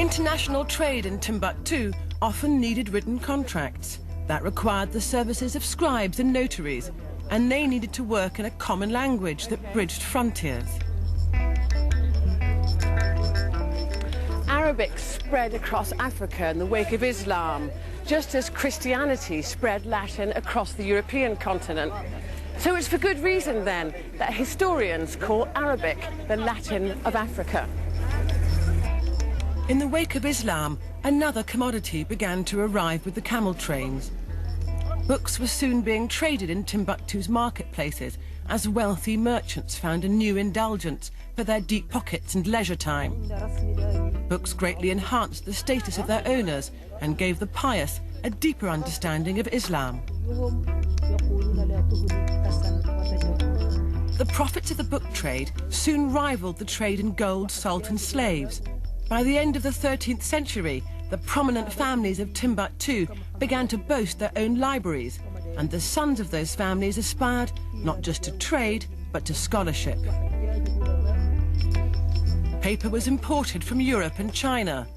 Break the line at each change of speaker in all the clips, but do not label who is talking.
International trade in Timbuktu often needed written contracts that required the services of scribes and notaries, and they needed to work in a common language that bridged frontiers.
Arabic spread across Africa in the wake of Islam, just as Christianity spread Latin across the European continent. So it's for good reason, then, that historians call Arabic the Latin of Africa.
In the wake of Islam, another commodity began to arrive with the camel trains. Books were soon being traded in Timbuktu's marketplaces as wealthy merchants found a new indulgence for their deep pockets and leisure time. Books greatly enhanced the status of their owners and gave the pious a deeper understanding of Islam. The profits of the book trade soon rivaled the trade in gold, salt and slaves. By the end of the 13th century, the prominent families of Timbuktu began to boast their own libraries, and the sons of those families aspired not just to trade, but to scholarship. Paper was imported from Europe and China,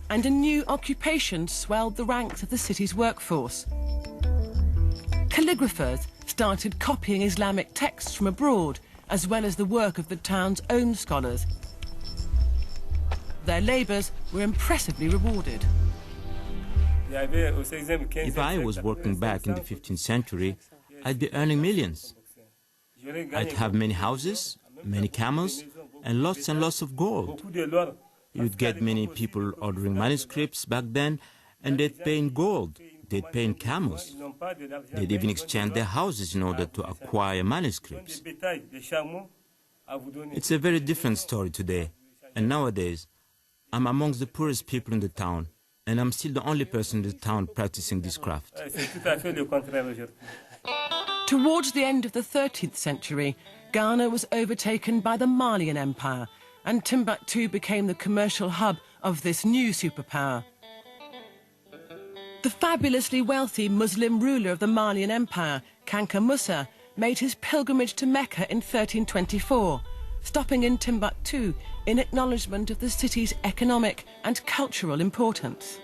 and a new occupation swelled the ranks of the city's workforce. Calligraphers started copying Islamic texts from abroad, as well as the work of the town's own scholars. Their labours were impressively rewarded.
If I was working back in the 15th century, I'd be earning millions. I'd have many houses, many camels, and lots of gold. You'd get many people ordering manuscripts back then, and they'd pay in gold, they'd pay in camels. They'd even exchange their houses in order to acquire manuscripts. It's a very different story today, and nowadays, I'm amongst the poorest people in the town, and I'm still the only person in the town practicing this craft.
Towards the end of the 13th century, Ghana was overtaken by the Malian Empire, and Timbuktu became the commercial hub of this new superpower. The fabulously wealthy Muslim ruler of the Malian Empire, Kanka Musa, made his pilgrimage to Mecca in 1324, stopping in Timbuktu in acknowledgement of the city's economic and cultural importance.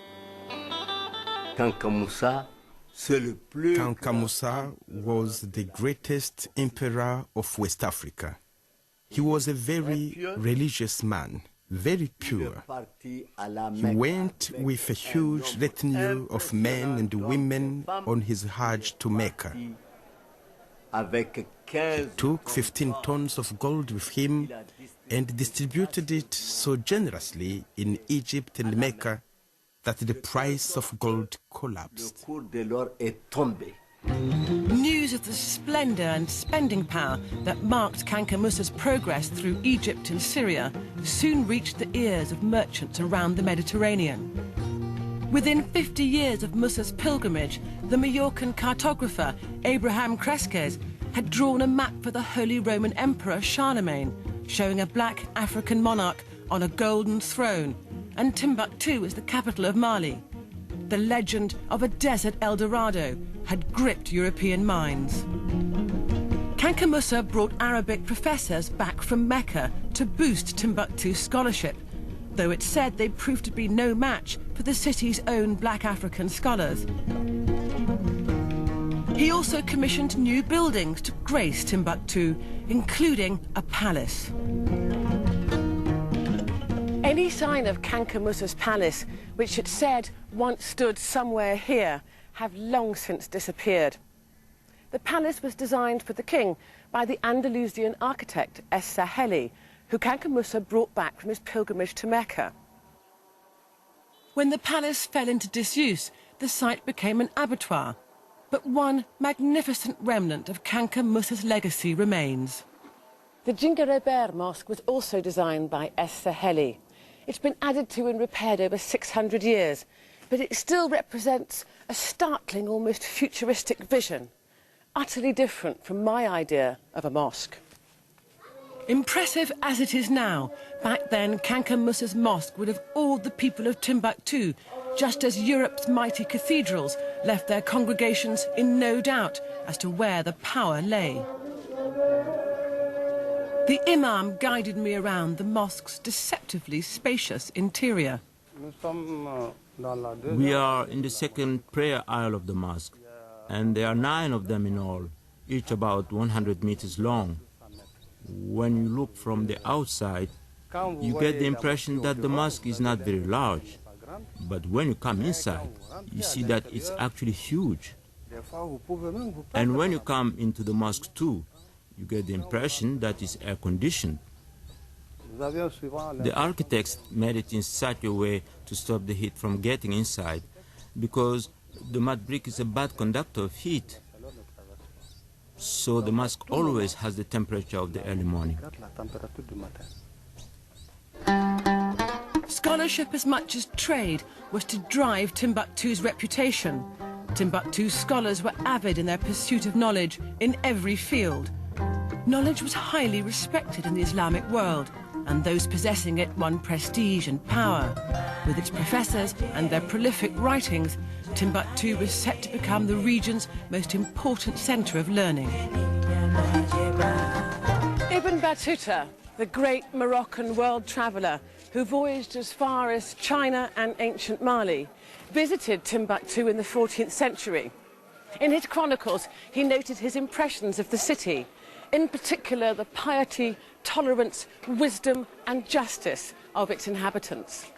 Kanka Musa was the greatest emperor of West Africa. He was a very religious man, very pure. He went with a huge retinue of men and women on his Hajj to Mecca. He took 15 tons of gold with him and distributed it so generously in Egypt and Mecca that the price of gold collapsed.
News of the splendour and spending power that marked Kanka Musa's progress through Egypt and Syria soon reached the ears of merchants around the Mediterranean. Within 50 years of Musa's pilgrimage, the Majorcan cartographer Abraham Cresques had drawn a map for the Holy Roman Emperor Charlemagne, showing a black African monarch on a golden throne, and Timbuktu as the capital of Mali. The legend of a desert El Dorado had gripped European minds. Kanka Musa brought Arabic professors back from Mecca to boost Timbuktu's scholarship, though it said they proved to be no match for the city's own black African scholars. He also commissioned new buildings to grace Timbuktu, including a palace. Any sign of Kanka Musa's palace, which it said once stood somewhere here, have long since disappeared. The palace was designed for the king by the Andalusian architect Es-Saheli, who Kanka Musa brought back from his pilgrimage to Mecca. When the palace fell into disuse, the site became an abattoir, but one magnificent remnant of Kanka Musa's legacy remains. The Djinguereber Mosque was also designed by Es-Saheli. It's been added to and repaired over 600 years, but it still represents a startling, almost futuristic vision, utterly different from my idea of a mosque. Impressive as it is now, back then Kanka Musa's mosque would have awed the people of Timbuktu, just as Europe's mighty cathedrals left their congregations in no doubt as to where the power lay. The imam guided me around the mosque's deceptively spacious interior.
We are in the second prayer aisle of the mosque, and there are 9 of them in all, each about 100 meters long. When you look from the outside, you get the impression that the mosque is not very large. But when you come inside, you see that it's actually huge. And when you come into the mosque too, you get the impression that it's air-conditioned. The architects made it in such a way to stop the heat from getting inside, because the mud brick is a bad conductor of heat. So the mosque always has the temperature of the early morning.
Scholarship as much as trade was to drive Timbuktu's reputation. Timbuktu's scholars were avid in their pursuit of knowledge in every field. Knowledge was highly respected in the Islamic world, and those possessing it won prestige and power. With its professors and their prolific writings, Timbuktu was set to become the region's most important centre of learning.
Ibn Battuta, the great Moroccan world traveller who voyaged as far as China and ancient Mali, visited Timbuktu in the 14th century. In his chronicles, he noted his impressions of the city, in particular the piety, tolerance, wisdom and justice of its inhabitants.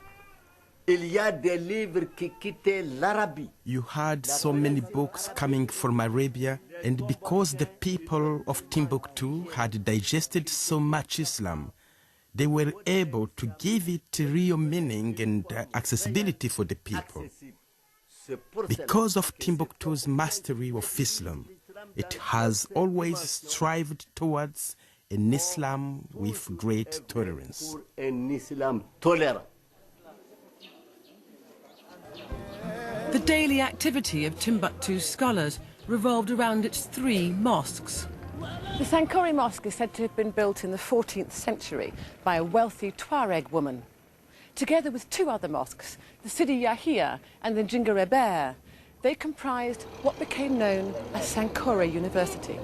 You had so many books coming from Arabia, and because the people of Timbuktu had digested so much Islam, they were able to give it real meaning and accessibility for the people. Because of Timbuktu's mastery of Islam, it has always strived towards an Islam with great tolerance.
The daily activity of Timbuktu's scholars revolved around its 3 mosques.
The Sankore Mosque is said to have been built in the 14th century by a wealthy Tuareg woman. Together with 2 other mosques, the Sidi Yahia and the Jingareber, they comprised what became known as Sankore University.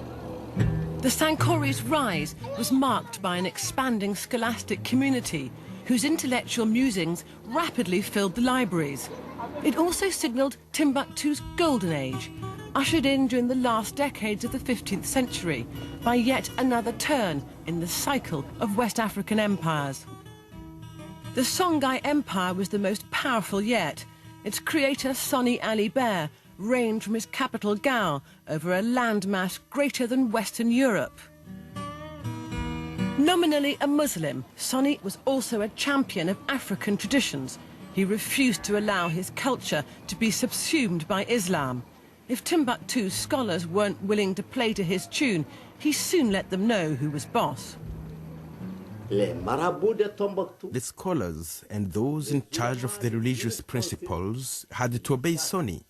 The Sankore's rise was marked by an expanding scholastic community whose intellectual musings rapidly filled the libraries. It also signalled Timbuktu's golden age, ushered in during the last decades of the 15th century by yet another turn in the cycle of West African empires. The Songhai Empire was the most powerful yet. Its creator, Soni Ali Bear, reigned from his capital Gao over a landmass greater than Western Europe. Nominally a Muslim, Soni was also a champion of African traditions. He refused to allow his culture to be subsumed by Islam. If Timbuktu's scholars weren't willing to play to his tune, he soon let them know who was boss.
The scholars and those in charge of the religious principles had to obey Soni.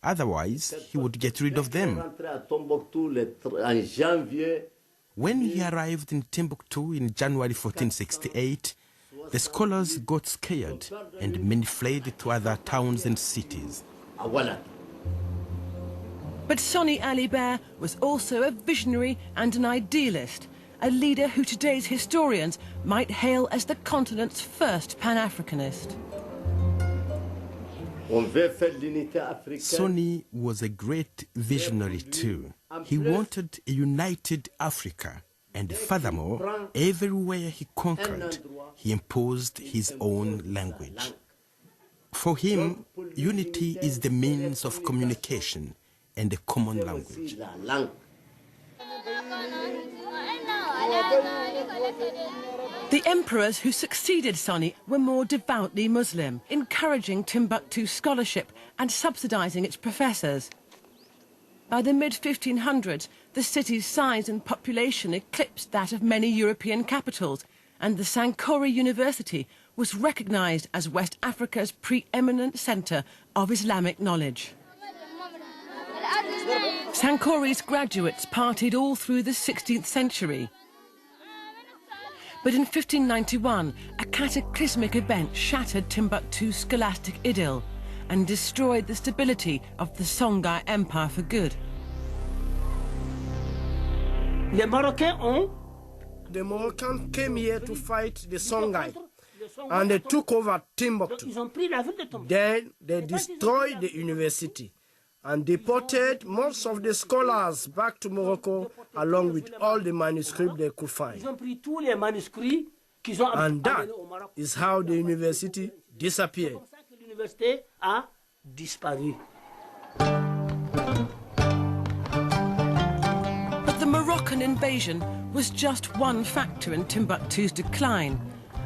Otherwise, he would get rid of them. When he arrived in Timbuktu in January 1468, the scholars got scared and many fled to other towns and cities.
But Soni Ali Bear was also a visionary and an idealist, a leader who today's historians might hail as the continent's first Pan-Africanist.
Soni was a great visionary too. He wanted a united Africa, and furthermore, everywhere he conquered, he imposed his own language. For him, unity is the means of communication and a common language.
The emperors who succeeded Soni were more devoutly Muslim, encouraging Timbuktu scholarship and subsidizing its professors. By the mid-1500s, the city's size and population eclipsed that of many European capitals, and the Sankore University was recognized as West Africa's preeminent center of Islamic knowledge. Sankore's graduates partied all through the 16th century. But in 1591, a cataclysmic event shattered Timbuktu's scholastic idyll and destroyed the stability of the Songhai Empire for good.
The Moroccans came here to fight the Songhai. and they took over Timbuktu. Then they destroyed the university and deported most of the scholars back to Morocco along with all the manuscripts they could find. And that is how the university disappeared.
But the Moroccan invasion was just one factor in Timbuktu's decline.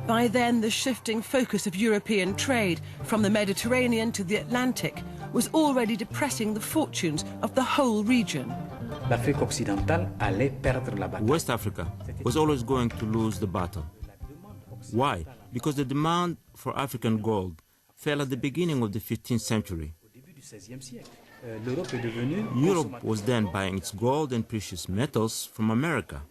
By then, the shifting focus of European trade from the Mediterranean to the Atlantic was already depressing the fortunes of the whole region.
West Africa was always going to lose the battle. Why? Because the demand for African gold fell at the beginning of the 15th century. Europe was then buying its gold and precious metals from America.